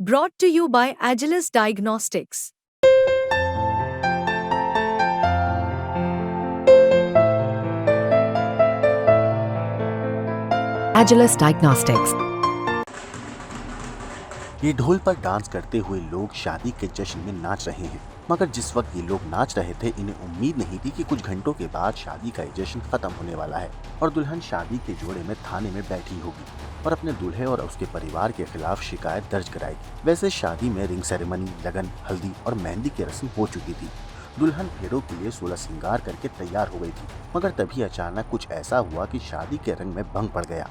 Brought to you by Agilus Diagnostics. Agilus Diagnostics. ये ढोल पर डांस करते हुए लोग शादी के जश्न में नाच रहे हैं, मगर जिस वक्त ये लोग नाच रहे थे इन्हें उम्मीद नहीं थी कि कुछ घंटों के बाद शादी का ये जश्न खत्म होने वाला है और दुल्हन शादी के जोड़े में थाने में बैठी होगी और अपने दूल्हे और उसके परिवार के खिलाफ शिकायत दर्ज कराएगी। वैसे शादी में रिंग सेरेमनी, लगन, हल्दी और मेहंदी की रस्म हो चुकी थी। दुल्हन फेरों के लिए 16 श्रृंगार करके तैयार हो गई थी, मगर तभी अचानक कुछ ऐसा हुआ कि शादी के रंग में भंग पड़ गया।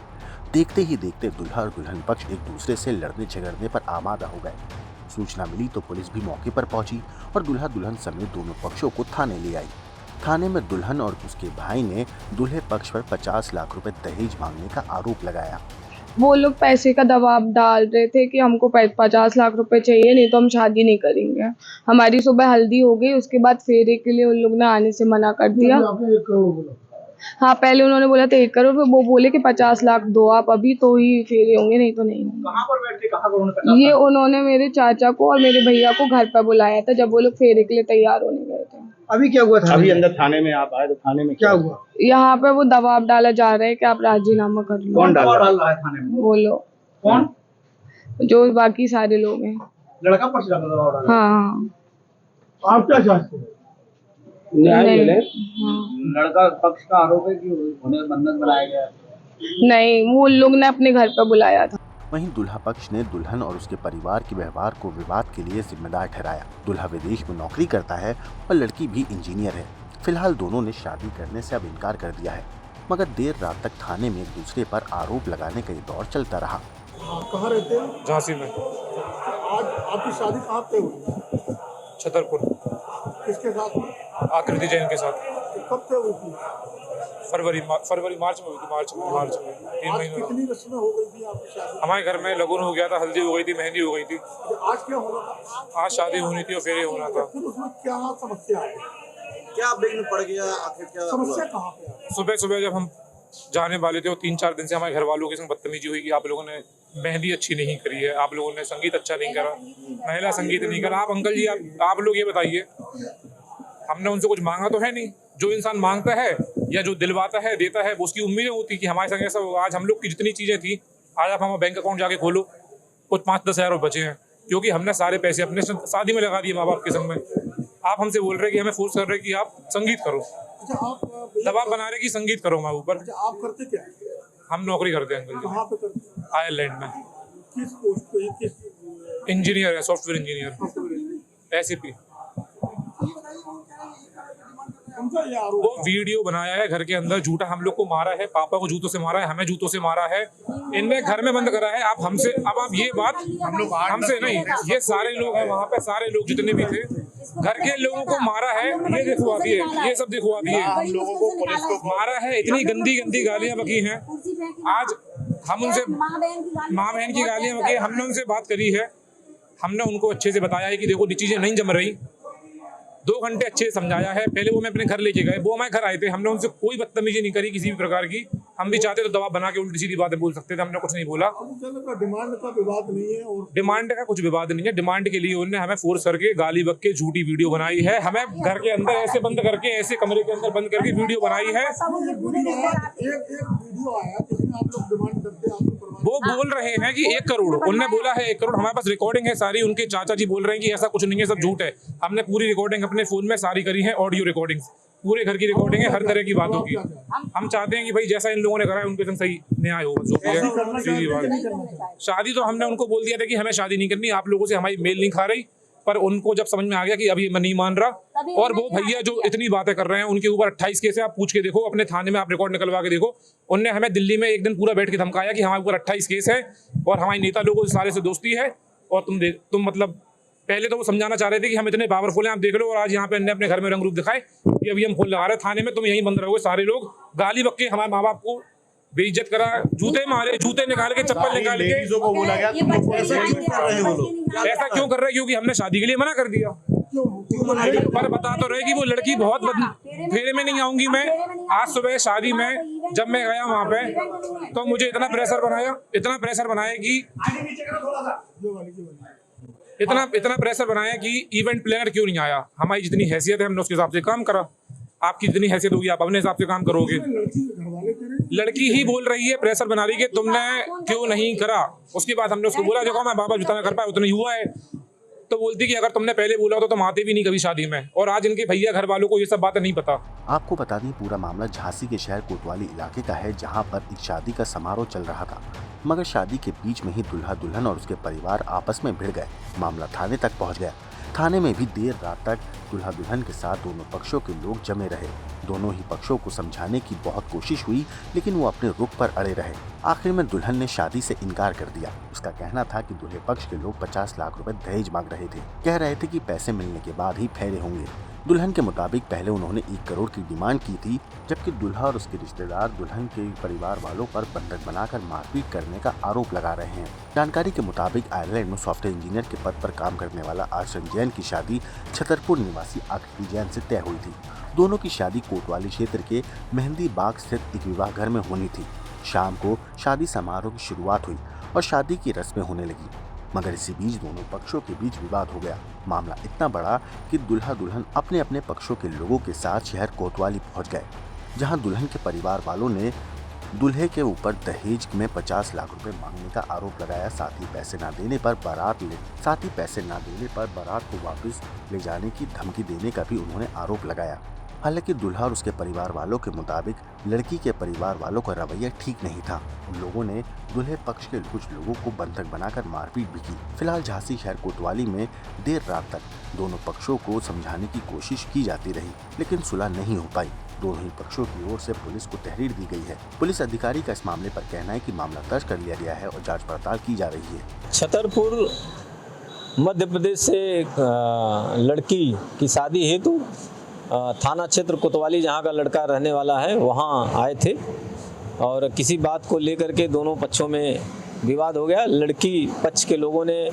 देखते ही देखते दूल्हा और दुल्हन पक्ष एक दूसरे से लड़ने झगड़ने पर आमादा हो गए। सूचना मिली तो पुलिस भी मौके पर पहुंची और दूल्हा दुल्हन समेत दोनों पक्षों को थाने ले आई। थाने में दुल्हन और उसके भाई ने दूल्हे पक्ष पर 50 लाख रुपए दहेज मांगने का आरोप लगाया। वो लोग पैसे का दबाव डाल रहे थे कि हमको 50 लाख रुपए चाहिए, नहीं तो हम शादी नहीं करेंगे। हमारी सुबह हल्दी हो गई, उसके बाद फेरे के लिए उन लोग ने आने से मना कर दिया। हाँ, पहले उन्होंने बोला था 1 करोड़, फिर वो बोले कि 50 लाख दो आप अभी तो ही फेरे होंगे, नहीं तो नहीं होंगे। कहाँ पर बैठ के कहा उन्होंने? ये उन्होंने मेरे चाचा को और मेरे भैया को घर पर बुलाया था जब वो लोग फेरे के लिए तैयार होने गए थे। अभी क्या हुआ था? अभी अंदर थाने में आप आए तो थाने में क्या हुआ? यहाँ पे वो दबाव डाला जा रहा है कि आप राजीनामा कर लो। कौन डाल रहा है थाने में? वो लोग। कौन? जो बाकी सारे लोग हैं। लड़का पक्ष का दबाव डाल रहा है? हाँ। आप क्या चाहते हैं? न्याय मिले। लड़का पक्ष का आरोप है कि उन्हें बंधक बनाया गया। नहीं, वो लोग ने अपने घर पर बुलाया था। वहीं दुल्हा पक्ष ने दुल्हन और उसके परिवार के व्यवहार को विवाद के लिए जिम्मेदार ठहराया। दुल्हा विदेश में नौकरी करता है और लड़की भी इंजीनियर है। फिलहाल दोनों ने शादी करने से अब इनकार कर दिया है, मगर देर रात तक थाने में एक दूसरे पर आरोप लगाने का ये दौर चलता रहा। कहाँ रहते हैं? झांसी में। आज आपकी शादी कहाँ पे हुई? छतरपुर। किसके साथ हुई? आकृति जैन के साथ। कब से हुई थी? फरवरी मार्च में हुई थी। मार्च में 3 महीने। कितनी रस्में हो गई थी आपकी शादी? हमारे घर में लगन हो गया था, हल्दी हो गई थी, मेहंदी हो गई थी। आज क्या होना था? आज शादी होनी थी और फेरे होना था। फिर उसमें क्या समस्या आई? क्या विघ्न पड़ गया? आखिर क्या समस्या कहाँ पे आई? सुबह जब हम जाने वाले थे और 3-4 दिन से हमारे घर वालों के संग बदतमीजी हुई कि आप लोगों ने मेहंदी अच्छी नहीं करी है, आप लोगों ने संगीत अच्छा नहीं करा, महिला संगीत नहीं करा। आप अंकल जी आप लोग ये बताइए, हमने उनसे कुछ मांगा तो है नहीं। जो इंसान मांगता है या जो दिलवाता है, देता है, वो उसकी उम्मीदें होती कि हमारे संग ऐसा होगा। आज हम लोग की जितनी चीज़ें थी, आज आप हमारा बैंक अकाउंट जाके खोलो, कुछ 5-10 हज़ार बचे हैं, क्योंकि हमने सारे पैसे अपने शादी में लगा दिए माँ बाप के संग में। आप हमसे बोल रहे कि हमें फोर्स कर रहे कि आप संगीत करो। अच्छा, आप दबाव बना रहे कि संगीत करो हमारे ऊपर। अच्छा, आप करते क्या? हम नौकरी करते हैं अंकल कहाँ पे करते? जी, आयरलैंड में। किस पोस्ट पे? किस इंजीनियर है, सॉफ्टवेयर इंजीनियर, SAP। उनका ये आरोप वो वीडियो बनाया है घर के अंदर, झूठा हम लोग को मारा है, पापा को जूतों से मारा है, हमें जूतों से मारा है, इनने घर में बंद करा है। आप हमसे, अब आप ये बात हमसे नहीं, ये सारे लोग हैं वहाँ पे, सारे लोग जितने भी थे, घर के लोगों को मारा है। ये देखो आप, ये सब देखो आप, ये हम लोगों को, पुलिस को मारा है। इतनी गंदी गालियां बकी हैं। आज हम उनसे माँ बहन की गालियां बकी, हमने उनसे बात करी है, हमने उनको अच्छे से बताया है कि देखो ये चीजें नहीं जम रही। 2 घंटे अच्छे से समझाया है। पहले वो मैं अपने घर लेके गए, वो हमारे घर आए थे, हमने उनसे कोई बदतमीजी नहीं करी किसी भी प्रकार की। हम भी चाहते तो दबाव बना के उल्टी सीधी बातें बोल सकते थे, हमने कुछ नहीं बोला। डिमांड का विवाद नहीं है और डिमांड का कुछ विवाद नहीं है। डिमांड के लिए उन्होंने हमें फोर्स करके गाली बक के झूठी वीडियो बनाई है, हमें घर के अंदर ऐसे बंद करके, ऐसे कमरे के अंदर बंद करके वीडियो बनाई है। एक वीडियो आया जिसमें आप लोग डिमांड करते हैं, वो बोल रहे हैं कि 1 करोड़, उनने बोला है 1 करोड़। हमारे पास रिकॉर्डिंग है सारी, उनके चाचा जी बोल रहे हैं कि ऐसा कुछ नहीं है, सब झूठ है। हमने पूरी रिकॉर्डिंग अपने फोन में सारी करी है, ऑडियो रिकॉर्डिंग, पूरे घर की रिकॉर्डिंग है, हर तरह की बातों की। हम चाहते हैं कि भाई जैसा इन लोगों ने करा है उनके संग सही न्याय हो, जो भी है सीधी बात। शादी तो हमने उनको बोल दिया था कि हमें शादी नहीं करनी, आप लोगों से हमारी मेल नहीं खा रही, पर उनको जब समझ में आ गया कि अभी मैं नहीं मान रहा, और वो भैया जो इतनी बातें कर रहे हैं उनके ऊपर 28 केस है। आप पूछ के देखो, अपने थाने में आप रिकॉर्ड निकलवा के देखो। उनने हमें दिल्ली में एक दिन पूरा बैठ के धमकाया कि हमारे ऊपर 28 केस है और हमारे नेता लोगों से सारे से दोस्ती है, और तुम मतलब पहले तो वो समझाना चाह रहे थे कि हम इतने पावरफुल हैं, आप देख लो, और आज यहाँ पे अपने घर में रंग रूप दिखाए कि अभी हम फोन लगा रहे हैं थाने में, तुम यहीं बंद रहोगे। सारे लोग गाली बक के हमारे माँ बाप को बेइज्जत करा, जूते मारे, जूते निकाल के, चप्पल निकाल के। ऐसा क्यों कर रहे हैं? क्योंकि हमने शादी के लिए मना कर दिया। पर बता तो रहे कि वो लड़की बहुत फेरे में नहीं आऊंगी मैं। आज सुबह शादी में जब मैं गया वहाँ पे तो मुझे इतना प्रेशर बनाया कि इतना प्रेशर बनाया कि इवेंट प्लानर क्यों नहीं आया। हमारी जितनी हैसियत है हमने उसके हिसाब से काम करा। आपकी जितनी हैसियत होगी आप अपने हिसाब से काम करोगे। लड़की ही बोल रही है, प्रेशर बना रही है कि तुमने क्यों नहीं करा। उसके बाद हमने उसको बोला देखो मैं बाबा जितना कर पाया उतना ही हुआ है। तो बोलती कि अगर तुमने पहले बोला तो तुम आते भी नहीं कभी शादी में। और आज इनके भैया घर वालों को ये सब बातें नहीं पता। आपको बता दें पूरा मामला झांसी के शहर कोतवाली इलाके का है, जहां पर एक शादी का समारोह चल रहा था। मगर शादी के बीच में ही दुल्हा दुल्हन और उसके परिवार आपस में भिड़ गए। मामला थाने तक पहुंच गया। थाने में भी देर रात तक दुल्हा दुल्हन के साथ दोनों पक्षों के लोग जमे रहे। दोनों ही पक्षों को समझाने की बहुत कोशिश हुई, लेकिन वो अपने रुख पर अड़े रहे। आखिर में दुल्हन ने शादी से इनकार कर दिया। उसका कहना था कि दूल्हे पक्ष के लोग 50 लाख रुपए दहेज मांग रहे थे। कह रहे थे कि पैसे मिलने के बाद ही फेरे होंगे। दुल्हन के मुताबिक पहले उन्होंने 1 करोड़ की डिमांड की थी, जबकि दुल्हा और उसके रिश्तेदार दुल्हन के परिवार वालों पर बंधक बनाकर मारपीट करने का आरोप लगा रहे हैं। जानकारी के मुताबिक आयरलैंड में सॉफ्टवेयर इंजीनियर के पद पर काम करने वाला आश्रम जैन की शादी छतरपुर निवासी आकृति जैन से तय हुई थी। दोनों की शादी कोतवाली क्षेत्र के मेहंदी बाग स्थित एक विवाह घर में होनी थी। शाम को शादी समारोह की शुरुआत हुई और शादी की रस्में होने लगी, मगर इसी बीच दोनों पक्षों के बीच विवाद हो गया। मामला इतना बड़ा कि दुल्हा दुल्हन अपने अपने पक्षों के लोगों के साथ शहर कोतवाली पहुंच गए, जहां दुल्हन के परिवार वालों ने दूल्हे के ऊपर दहेज में 50 लाख रुपए मांगने का आरोप लगाया। साथ ही पैसे न देने पर बारात को वापस ले जाने की धमकी देने का भी उन्होंने आरोप लगाया। हालांकि दूल्हा और उसके परिवार वालों के मुताबिक लड़की के परिवार वालों का रवैया ठीक नहीं था। उन लोगों ने दूल्हे पक्ष के कुछ लोगों को बंधक बनाकर मारपीट भी की। फिलहाल झांसी शहर कोतवाली में देर रात तक दोनों पक्षों को समझाने की कोशिश की जाती रही, लेकिन सुलह नहीं हो पाई। दोनों ही पक्षों की ओर से पुलिस को तहरीर दी गई है। पुलिस अधिकारी का इस मामले पर कहना है कि मामला दर्ज कर लिया गया है और जांच पड़ताल की जा रही है। छतरपुर मध्य प्रदेश से एक लड़की की शादी हेतु थाना क्षेत्र कोतवाली जहाँ का लड़का रहने वाला है वहाँ आए थे और किसी बात को लेकर के दोनों पक्षों में विवाद हो गया। लड़की पक्ष के लोगों ने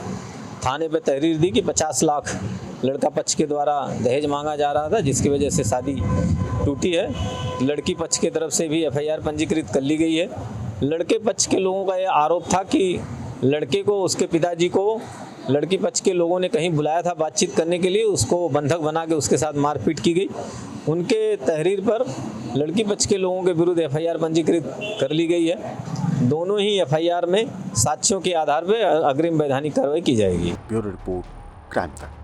थाने पे तहरीर दी कि 50 लाख लड़का पक्ष के द्वारा दहेज मांगा जा रहा था, जिसकी वजह से शादी टूटी है। लड़की पक्ष की तरफ से भी FIR पंजीकृत कर ली गई है। लड़के पक्ष के लोगों का यह आरोप था कि लड़के को उसके पिताजी को लड़की पक्ष के लोगों ने कहीं बुलाया था बातचीत करने के लिए, उसको बंधक बना के उसके साथ मारपीट की गई। उनके तहरीर पर लड़की पक्ष के लोगों के विरुद्ध FIR पंजीकृत कर ली गई है। दोनों ही FIR में साक्ष्यों के आधार पर अग्रिम वैधानिक कार्रवाई की जाएगी। ब्यूरो रिपोर्ट, क्राइम तक।